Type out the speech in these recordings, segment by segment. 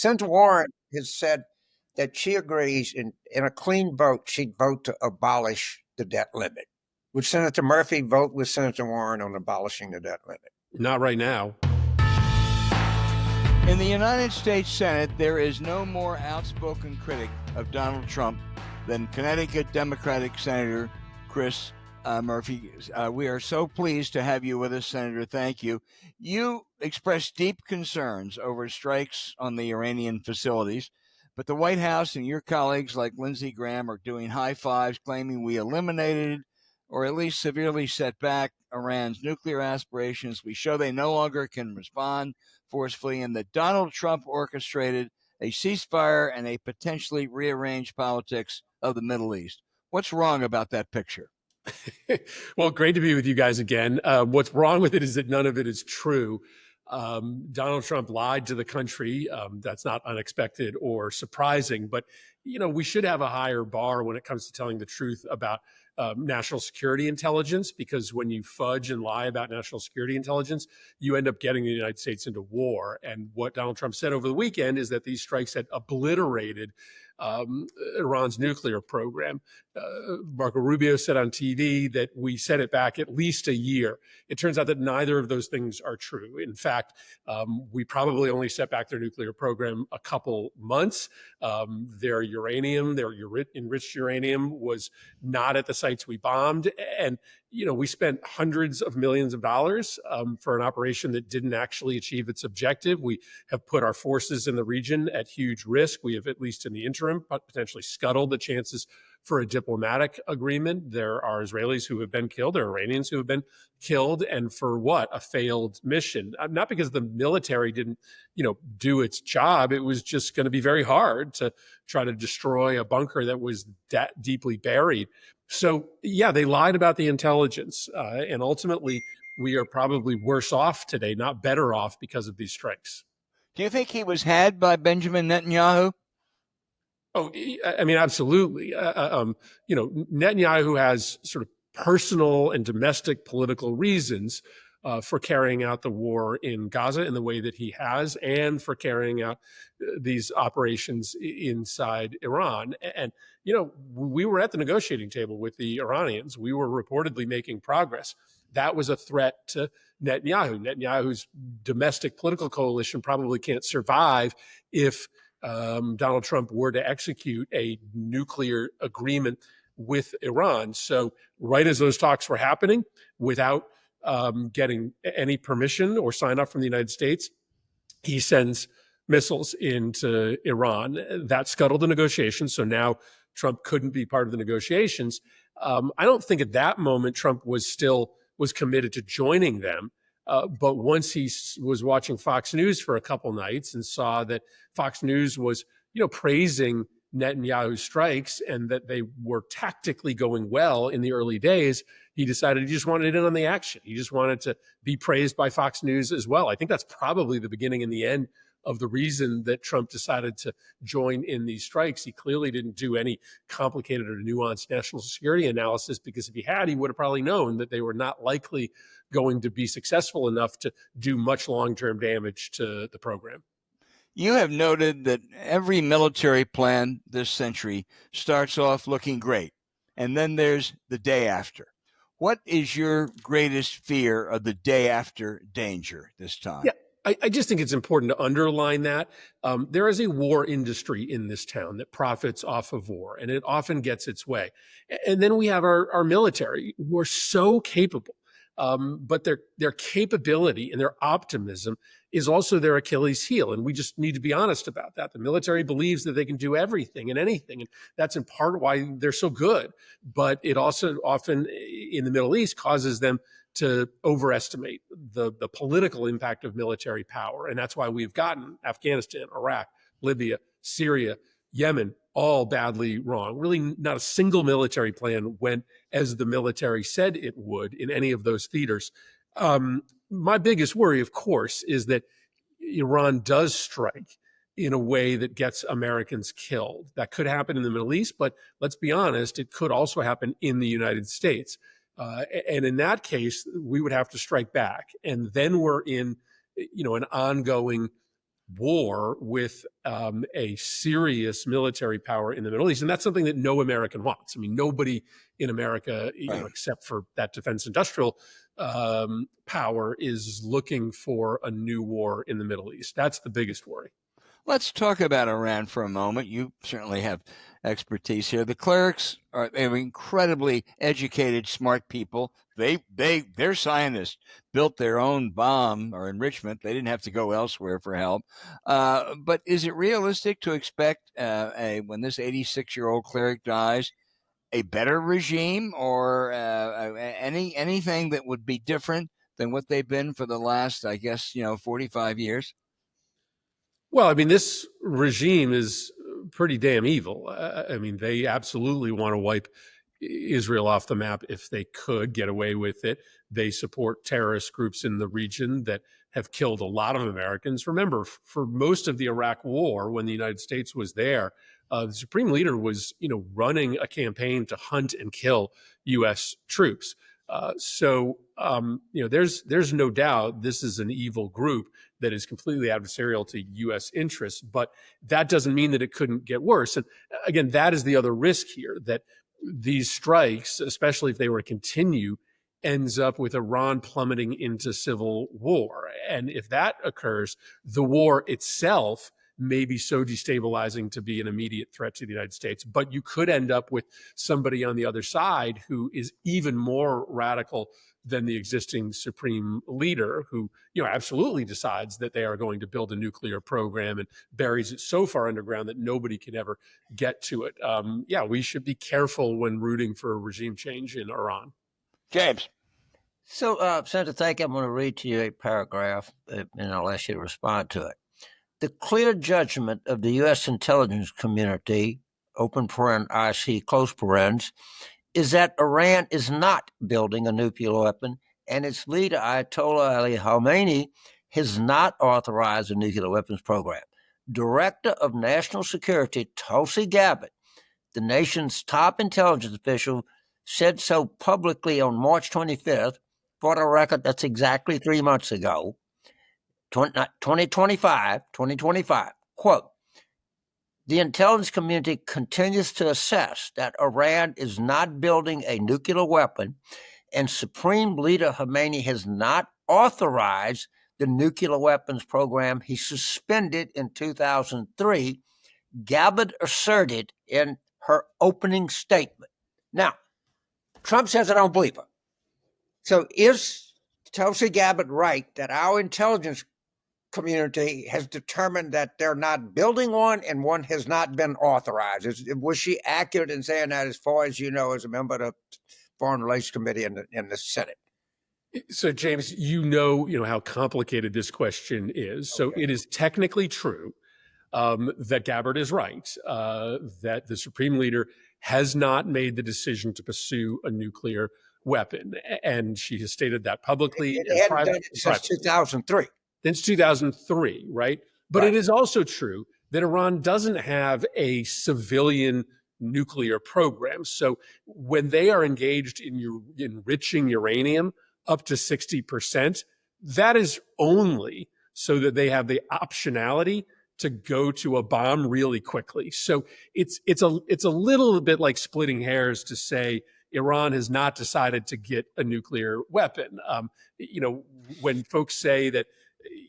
Senator Warren has said that she agrees in a clean vote, she'd vote to abolish the debt limit. Would Senator Murphy vote with Senator Warren on abolishing the debt limit? Not right now. In the United States Senate, there is no more outspoken critic of Donald Trump than Connecticut Democratic Senator Chris Murphy. We are so pleased to have you with us, Senator. Thank you. You expressed deep concerns over strikes on the Iranian facilities, but the White House and your colleagues like Lindsey Graham are doing high fives, claiming we eliminated or at least severely set back Iran's nuclear aspirations. We show they no longer can respond forcefully, and that Donald Trump orchestrated a ceasefire and a potentially rearranged politics of the Middle East. What's wrong about that picture? Well, great to be with you guys again. What's wrong with it is that none of it is true. Donald Trump lied to the country. That's not unexpected or surprising, but we should have a higher bar when it comes to telling the truth about national security intelligence, because when you fudge and lie about national security intelligence, you end up getting the United States into war. And what Donald Trump said over the weekend is that these strikes had obliterated Iran's nuclear program. Marco Rubio said on TV that we set it back at least a year. It turns out that neither of those things are true. In fact, we probably only set back their nuclear program a couple months. Their uranium, their enriched uranium, was not at the sites we bombed. And we spent hundreds of millions of dollars for an operation that didn't actually achieve its objective. We have put our forces in the region at huge risk. We have, at least in the interim, potentially scuttled the chances for a diplomatic agreement. There are Israelis who have been killed. There are Iranians who have been killed. And for what? A failed mission. Not because the military didn't, do its job. It was just going to be very hard to try to destroy a bunker that was that deeply buried. So, yeah, they lied about the intelligence. And ultimately, we are probably worse off today, not better off, because of these strikes. Do you think he was had by Benjamin Netanyahu? Oh, I mean, absolutely. Netanyahu has sort of personal and domestic political reasons for carrying out the war in Gaza in the way that he has, and for carrying out these operations inside Iran. And, we were at the negotiating table with the Iranians. We were reportedly making progress. That was a threat to Netanyahu. Netanyahu's domestic political coalition probably can't survive if Donald Trump were to execute a nuclear agreement with Iran. So right as those talks were happening, without getting any permission or sign off from the United States, he sends missiles into Iran. That scuttled the negotiations. So now Trump couldn't be part of the negotiations. I don't think at that moment Trump was committed to joining them. But once he was watching Fox News for a couple nights and saw that Fox News was, praising Netanyahu's strikes and that they were tactically going well in the early days, he decided he just wanted in on the action. He just wanted to be praised by Fox News as well. I think that's probably the beginning and the end of the reason that Trump decided to join in these strikes. He clearly didn't do any complicated or nuanced national security analysis, because if he had, he would have probably known that they were not likely going to be successful enough to do much long-term damage to the program. You have noted that every military plan this century starts off looking great, and then there's the day after. What is your greatest fear of the day after danger this time? Yeah. I just think it's important to underline that there is a war industry in this town that profits off of war, and it often gets its way. And then we have our military, who are so capable, but their capability and their optimism is also their Achilles heel. And we just need to be honest about that. The military believes that they can do everything and anything, and that's in part why they're so good. But it also often in the Middle East causes them to overestimate the political impact of military power. And that's why we've gotten Afghanistan, Iraq, Libya, Syria, Yemen, all badly wrong. Really not a single military plan went as the military said it would in any of those theaters. My biggest worry, of course, is that Iran does strike in a way that gets Americans killed. That could happen in the Middle East, but let's be honest, it could also happen in the United States. And in that case, we would have to strike back. And then we're in, an ongoing war with a serious military power in the Middle East. And that's something that no American wants. I mean, nobody in America, except for that defense industrial power, is looking for a new war in the Middle East. That's the biggest worry. Let's talk about Iran for a moment. You certainly have expertise here. The clerics they're incredibly educated, smart people. They're scientists, built their own bomb or enrichment. They didn't have to go elsewhere for help. But is it realistic to expect when this 86-year-old cleric dies, a better regime or anything that would be different than what they've been for the last, I guess, 45 years? Well, I mean, this regime is pretty damn evil. I mean, they absolutely want to wipe Israel off the map if they could get away with it. They support terrorist groups in the region that have killed a lot of Americans. Remember, for most of the Iraq War, when the United States was there, the supreme leader was, running a campaign to hunt and kill U.S. troops. There's no doubt this is an evil group that is completely adversarial to U.S. interests, but that doesn't mean that it couldn't get worse. And again, that is the other risk here, that these strikes, especially if they were to continue, ends up with Iran plummeting into civil war. And if that occurs, the war itself may be so destabilizing to be an immediate threat to the United States. But you could end up with somebody on the other side who is even more radical than the existing supreme leader, who absolutely decides that they are going to build a nuclear program and buries it so far underground that nobody can ever get to it. We should be careful when rooting for a regime change in Iran. James. So, Senator, thank you. I'm going to read to you a paragraph, and I'll ask you to respond to it. The clear judgment of the U.S. intelligence community, open paren, IC, close parens, is that Iran is not building a nuclear weapon, and its leader, Ayatollah Ali Khamenei, has not authorized a nuclear weapons program. Director of National Security, Tulsi Gabbard, the nation's top intelligence official, said so publicly on March 25th. For the record, that's exactly 3 months ago, 2025, quote, the intelligence community continues to assess that Iran is not building a nuclear weapon, and Supreme Leader Khamenei has not authorized the nuclear weapons program he suspended in 2003, Gabbard asserted in her opening statement. Now, Trump says I don't believe her. So is Tulsi Gabbard right that our intelligence community has determined that they're not building one and one has not been authorized? Was she accurate in saying that, as far as you know, as a member of the Foreign Relations Committee in the Senate? So, James, you know how complicated this question is. So it is technically true that Gabbard is right, that the supreme leader has not made the decision to pursue a nuclear weapon. And she has stated that publicly. It hadn't done it since 2003. Since 2003, right? But It is also true that Iran doesn't have a civilian nuclear program. So when they are engaged in enriching uranium up to 60%, that is only so that they have the optionality to go to a bomb really quickly. So it's a little bit like splitting hairs to say Iran has not decided to get a nuclear weapon. When folks say that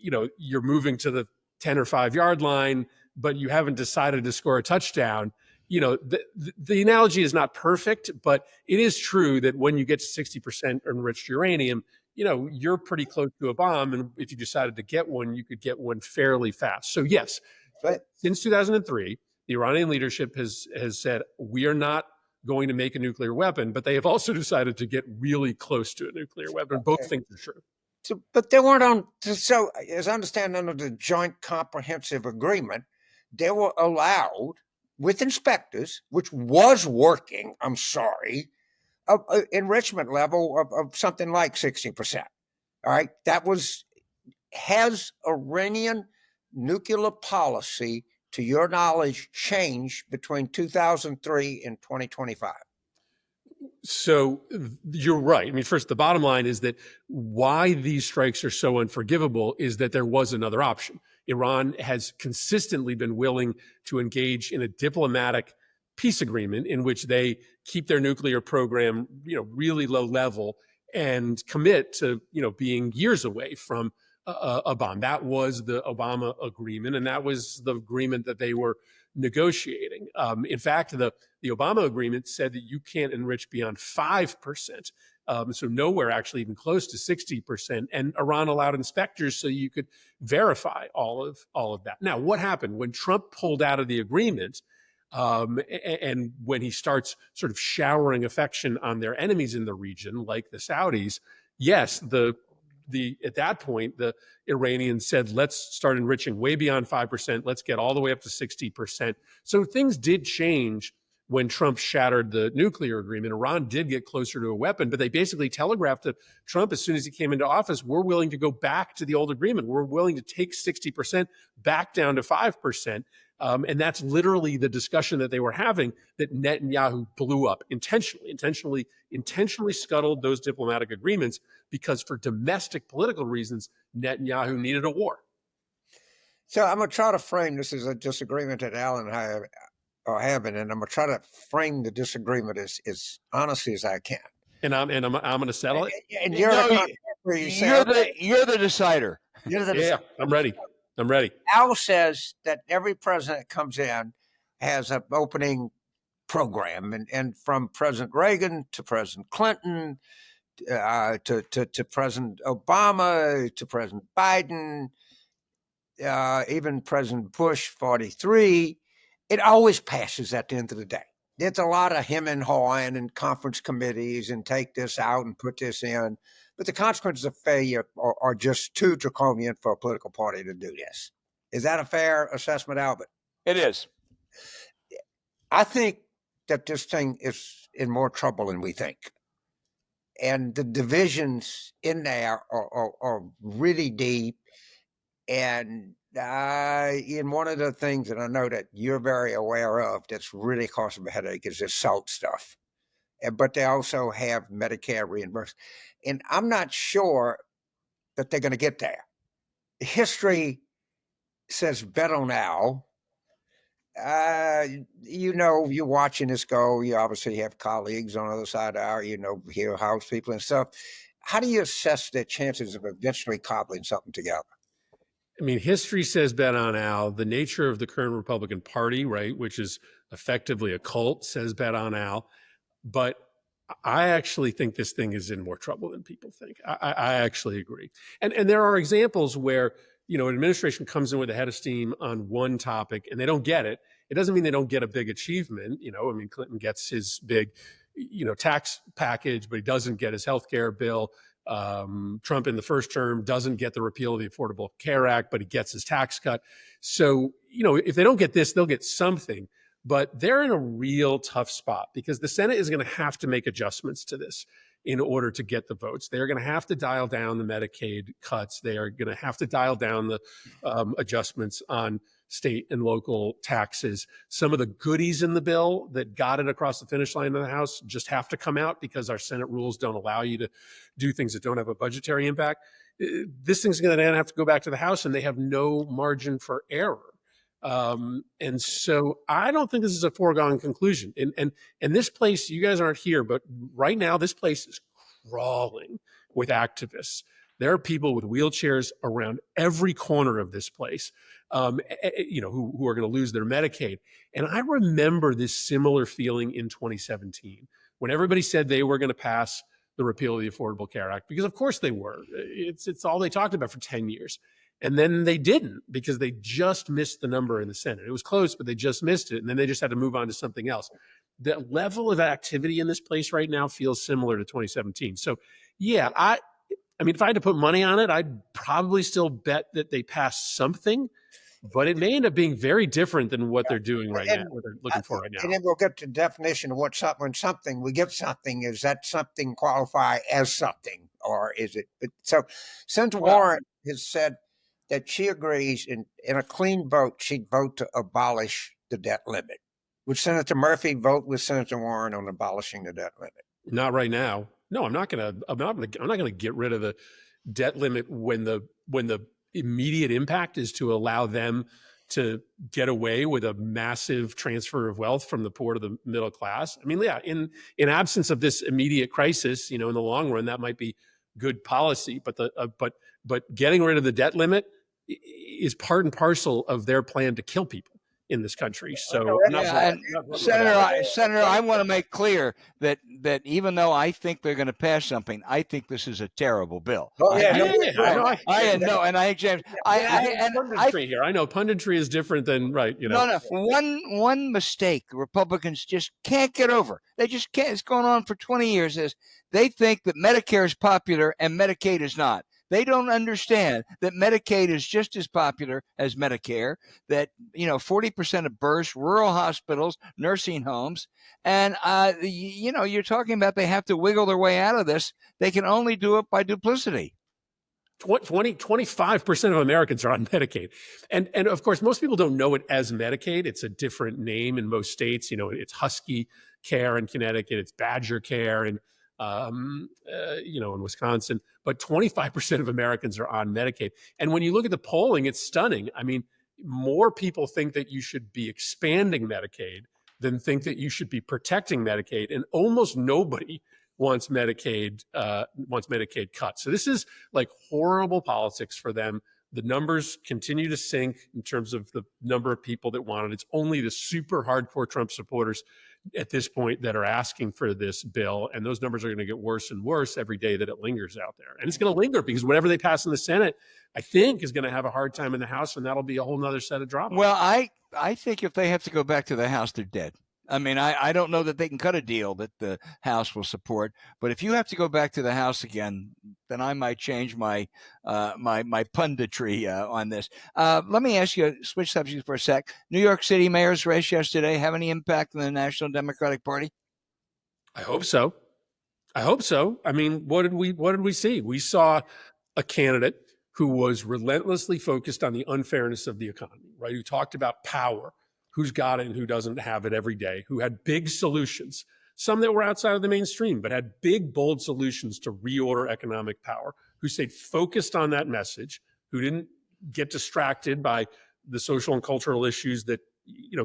you're moving to the 10 or 5 yard line, but you haven't decided to score a touchdown, the analogy is not perfect, but it is true that when you get to 60% enriched uranium, you're pretty close to a bomb. And if you decided to get one, you could get one fairly fast. So yes, since 2003, the Iranian leadership has said, we are not going to make a nuclear weapon, but they have also decided to get really close to a nuclear weapon. Both things are true. So, but they weren't on. So, as I understand, under the Joint Comprehensive Agreement, they were allowed, with inspectors, which was working, I'm sorry, an enrichment level of something like 60%. All right. Has Iranian nuclear policy, to your knowledge, changed between 2003 and 2025? So you're right. I mean, first, the bottom line is that why these strikes are so unforgivable is that there was another option. Iran has consistently been willing to engage in a diplomatic peace agreement in which they keep their nuclear program, really low level and commit to, being years away from a bomb. That was the Obama agreement, and that was the agreement that they were negotiating. In fact, the Obama agreement said that you can't enrich beyond 5%. So nowhere actually even close to 60%. And Iran allowed inspectors so you could verify all of that. Now, what happened when Trump pulled out of the agreement? And when he starts sort of showering affection on their enemies in the region, like the Saudis, yes, at that point, the Iranians said, let's start enriching way beyond 5%. Let's get all the way up to 60%. So things did change when Trump shattered the nuclear agreement. Iran did get closer to a weapon, but they basically telegraphed to Trump as soon as he came into office, we're willing to go back to the old agreement. We're willing to take 60% back down to 5%. And that's literally the discussion that they were having that Netanyahu blew up intentionally scuttled those diplomatic agreements because for domestic political reasons, Netanyahu needed a war. So I'm going to try to frame this as a disagreement that Alan and I are having, and I'm going to try to frame the disagreement as honestly as I can. And I'm going to settle it. And you're the decider. Yeah, I'm ready. Al says that every president comes in has an opening program, and from President Reagan to President Clinton to President Obama to President Biden, even President Bush 43, it always passes at the end of the day. It's a lot of him and hawing and conference committees and take this out and put this in. But the consequences of failure are just too draconian for a political party to do this. Is that a fair assessment, Albert? It is. I think that this thing is in more trouble than we think. And the divisions in there are really deep. And in one of the things that I know that you're very aware of that's really causing a headache is this SALT stuff. But they also have Medicare reimbursement. And I'm not sure that they're going to get there. History says better now. You're watching this go. You obviously have colleagues on the other side of here, House people and stuff. How do you assess their chances of eventually cobbling something together? I mean, history says bet on Al. The nature of the current Republican Party, right, which is effectively a cult, says bet on Al. But I actually think this thing is in more trouble than people think. I actually agree. And there are examples where, an administration comes in with a head of steam on one topic and they don't get it. It doesn't mean they don't get a big achievement. Clinton gets his big, tax package, but he doesn't get his health care bill. Trump in the first term doesn't get the repeal of the Affordable Care Act, but he gets his tax cut. So, if they don't get this, they'll get something. But they're in a real tough spot because the Senate is going to have to make adjustments to this in order to get the votes. They're going to have to dial down the Medicaid cuts. They are going to have to dial down the adjustments on state and local taxes. Some of the goodies in the bill that got it across the finish line in the House just have to come out because our Senate rules don't allow you to do things that don't have a budgetary impact. This thing's going to have to go back to the House, and they have no margin for error. And so I don't think this is a foregone conclusion. And this place, you guys aren't here, but right now this place is crawling with activists. There are people with wheelchairs around every corner of this place, who are going to lose their Medicaid. And I remember this similar feeling in 2017 when everybody said they were going to pass the repeal of the Affordable Care Act, because of course they were. It's all they talked about for 10 years. And then they didn't because they just missed the number in the Senate. It was close, but they just missed it. And then they just had to move on to something else. The level of activity in this place right now feels similar to 2017. So, yeah, I mean, if I had to put money on it, I'd probably still bet that they pass something. But it may end up being very different than what they're doing right now, what they're looking for right now. And then we'll get to the definition of what something, we get something, is that something qualify as something, or is it? But so Senator Warren has said that she agrees in a clean vote, she'd vote to abolish the debt limit. Would Senator Murphy vote with Senator Warren on abolishing the debt limit? Not right now. No, I'm not going to get rid of the debt limit when the immediate impact is to allow them to get away with a massive transfer of wealth from the poor to the middle class. I mean, yeah, in absence of this immediate crisis, in the long run, that might be good policy. But but getting rid of the debt limit is part and parcel of their plan to kill people in this country. So, Senator, I want to make clear that even though I think they're going to pass something, I think this is a terrible bill. I know punditry is different than right. No. One mistake the Republicans just can't get over. They just can't. It's going on for 20 years. Is they think that Medicare is popular and Medicaid is not. They don't understand that Medicaid is just as popular as Medicare, that 40% of births, rural hospitals, nursing homes, and you're talking about they have to wiggle their way out of this. They can only do it by duplicity. 25% of Americans are on Medicaid. And of course, most people don't know it as Medicaid. It's a different name in most states. It's Husky Care in Connecticut. It's Badger Care in Wisconsin. But 25% of Americans are on Medicaid. And when you look at the polling, it's stunning. I mean, more people think that you should be expanding Medicaid than think that you should be protecting Medicaid. And almost nobody wants Medicaid cut. So this is like horrible politics for them. The numbers continue to sink in terms of the number of people that want it. It's only the super hardcore Trump supporters at this point that are asking for this bill. And those numbers are going to get worse and worse every day that it lingers out there. And it's going to linger because whatever they pass in the Senate, I think, is going to have a hard time in the House, and that'll be a whole nother set of drama. Well, I think if they have to go back to the House, they're dead. I mean, I don't know that they can cut a deal that the House will support. But if you have to go back to the House again, then I might change my my punditry on this. Let me ask you, switch subjects for a sec. New York City mayor's race yesterday have any impact on the National Democratic Party? I hope so. I mean, what did we see? We saw a candidate who was relentlessly focused on the unfairness of the economy, right? Who talked about power, who's got it and who doesn't have it every day, who had big solutions, some that were outside of the mainstream, but had big, bold solutions to reorder economic power, who stayed focused on that message, who didn't get distracted by the social and cultural issues that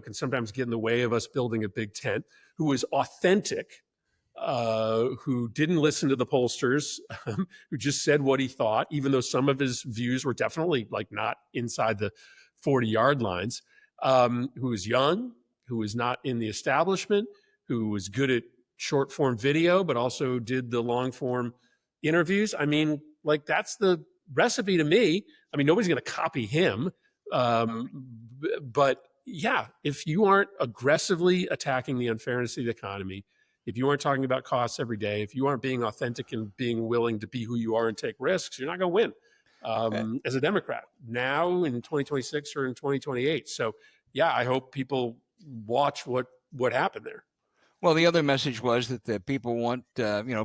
can sometimes get in the way of us building a big tent, who was authentic, who didn't listen to the pollsters, who just said what he thought, even though some of his views were definitely not inside the 40-yard lines. Who was young, who was not in the establishment, who was good at short form video, but also did the long form interviews. I mean, that's the recipe to me. I mean, nobody's going to copy him. But yeah, if you aren't aggressively attacking the unfairness of the economy, if you aren't talking about costs every day, if you aren't being authentic and being willing to be who you are and take risks, you're not going to win. As a Democrat now in 2026 or in 2028. So yeah, I hope people watch what happened there. Well, the other message was that the people want,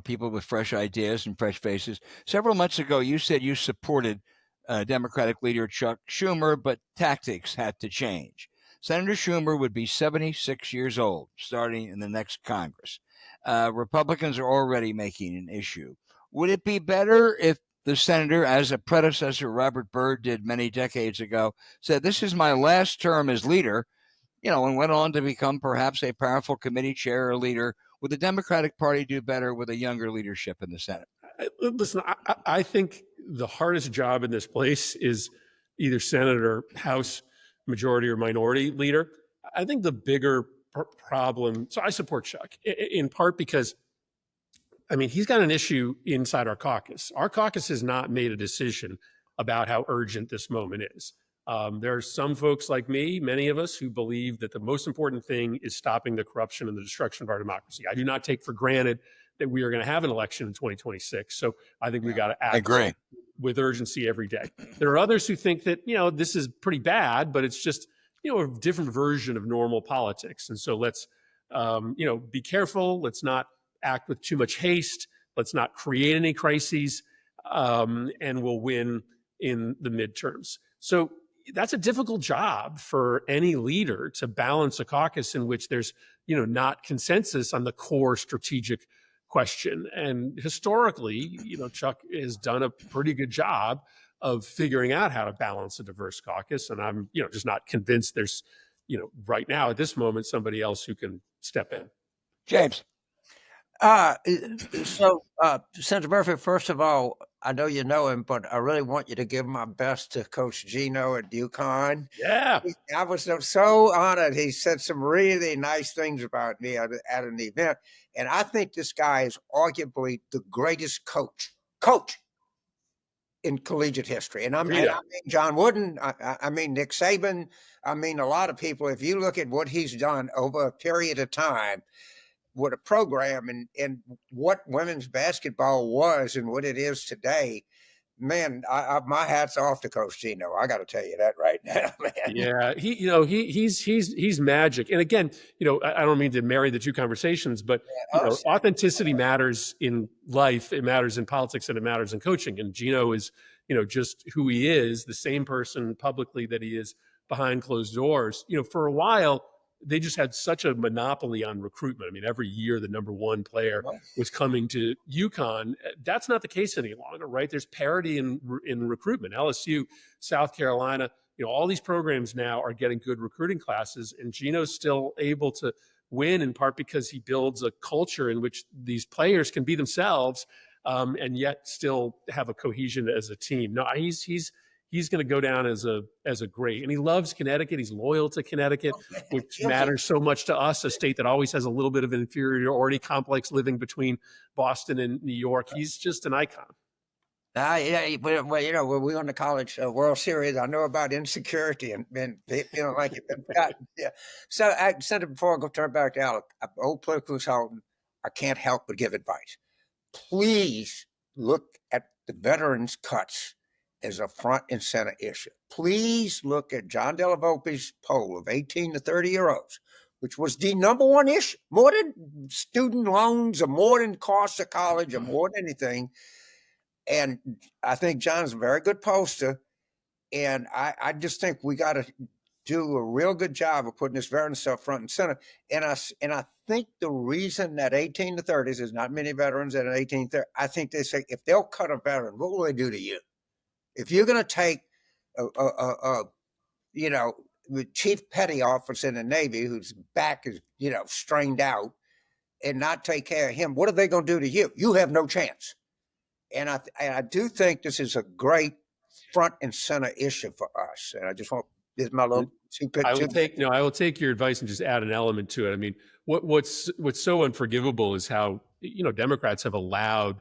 people with fresh ideas and fresh faces. Several months ago, you said you supported Democratic leader Chuck Schumer, but tactics had to change. Senator Schumer would be 76 years old starting in the next Congress. Republicans are already making an issue. Would it be better if the senator, as a predecessor Robert Byrd did many decades ago, said, "This is my last term as leader," and went on to become perhaps a powerful committee chair or leader? Would the Democratic Party do better with a younger leadership in the Senate? Listen, I think the hardest job in this place is either Senate or House majority or minority leader. I think the bigger problem, so I support Chuck, in part because he's got an issue inside our caucus. Our caucus has not made a decision about how urgent this moment is. There are some folks like me, many of us, who believe that the most important thing is stopping the corruption and the destruction of our democracy. I do not take for granted that we are going to have an election in 2026. So I think we got to act with urgency every day. There are others who think that, this is pretty bad, but it's just, a different version of normal politics. And so let's, be careful. Let's not act with too much haste. Let's not create any crises, and we'll win in the midterms. So that's a difficult job for any leader, to balance a caucus in which there's, not consensus on the core strategic question. And historically, Chuck has done a pretty good job of figuring out how to balance a diverse caucus. And I'm, just not convinced there's, right now at this moment, somebody else who can step in. James. Senator Murphy, first of all, I know you know him, but I really want you to give my best to Coach Gino at UConn. Yeah. I was so honored. He said some really nice things about me at an event. And I think this guy is arguably the greatest coach in collegiate history. And I mean John Wooden, I mean Nick Saban, I mean a lot of people. If you look at what he's done over a period of time with a program and what women's basketball was and what it is today, man, my hat's off to Coach Gino. I got to tell you that right now, man. Yeah, he's magic. And again, I don't mean to marry the two conversations, but authenticity matters in life, it matters in politics, and it matters in coaching. And Gino is, just who he is, the same person publicly that he is behind closed doors. For a while, they just had such a monopoly on recruitment. I mean, every year the number one player was coming to UConn. That's not the case any longer, right? There's parity in recruitment. LSU, South Carolina, all these programs now are getting good recruiting classes, and Gino's still able to win in part because he builds a culture in which these players can be themselves, and yet still have a cohesion as a team. No, he's going to go down as a great, and he loves Connecticut. He's loyal to Connecticut, which matters so much to us, a state that always has a little bit of an inferiority complex living between Boston and New York. He's just an icon. When we won the college World Series, I know about insecurity and feeling like it. Yeah. So, Senator, before I go turn back to Alec, old political consultant, I can't help but give advice. Please look at the veterans' cuts as a front and center issue. Please look at John Della Volpe's poll of 18 to 30-year-olds, which was the number one issue, more than student loans or more than cost of college or more than anything. And I think John's a very good poster. And I just think we got to do a real good job of putting this veteran stuff front and center. And I think the reason that 18 to 30s, there's not many veterans at an 18 to 30, I think they say, if they'll cut a veteran, what will they do to you? If you're going to take the chief petty officer in the Navy whose back is, strained out and not take care of him, what are they going to do to you? You have no chance. And I do think this is a great front and center issue for us. And I just want, this is my little I will take your advice and just add an element to it. I mean, what's so unforgivable is how, Democrats have allowed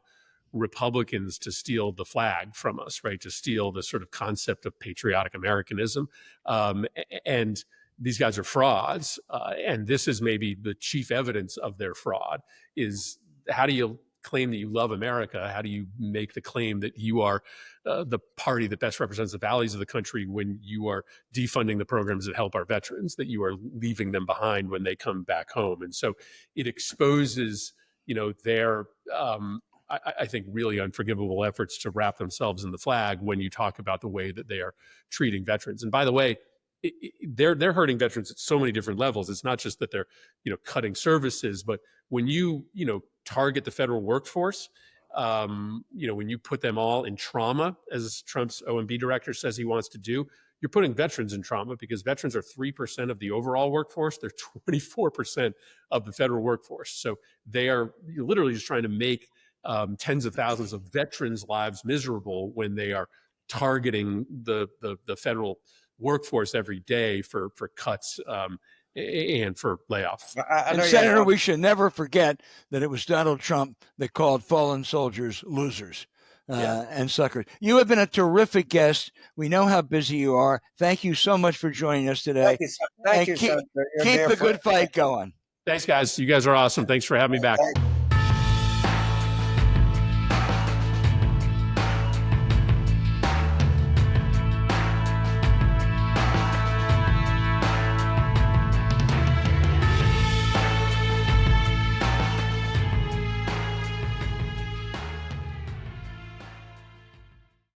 Republicans to steal the flag from us, right? To steal the sort of concept of patriotic Americanism. And these guys are frauds. And this is maybe the chief evidence of their fraud is, how do you claim that you love America? How do you make the claim that you are the party that best represents the values of the country when you are defunding the programs that help our veterans, that you are leaving them behind when they come back home? And so it exposes, their, I think, really unforgivable efforts to wrap themselves in the flag when you talk about the way that they are treating veterans. And by the way, they're hurting veterans at so many different levels. It's not just that they're, cutting services, but when you target the federal workforce, when you put them all in trauma, as Trump's OMB director says he wants to do, you're putting veterans in trauma, because veterans are 3% of the overall workforce. They're 24% of the federal workforce. So you're literally just trying to make tens of thousands of veterans' lives miserable when they are targeting the federal workforce every day for cuts and for layoffs. And Senator, we should never forget that it was Donald Trump that called fallen soldiers losers and suckers. You have been a terrific guest. We know how busy you are. Thank you so much for joining us today. Thank you, keep the good fight going. Thanks, guys. You guys are awesome. Thanks for having me back.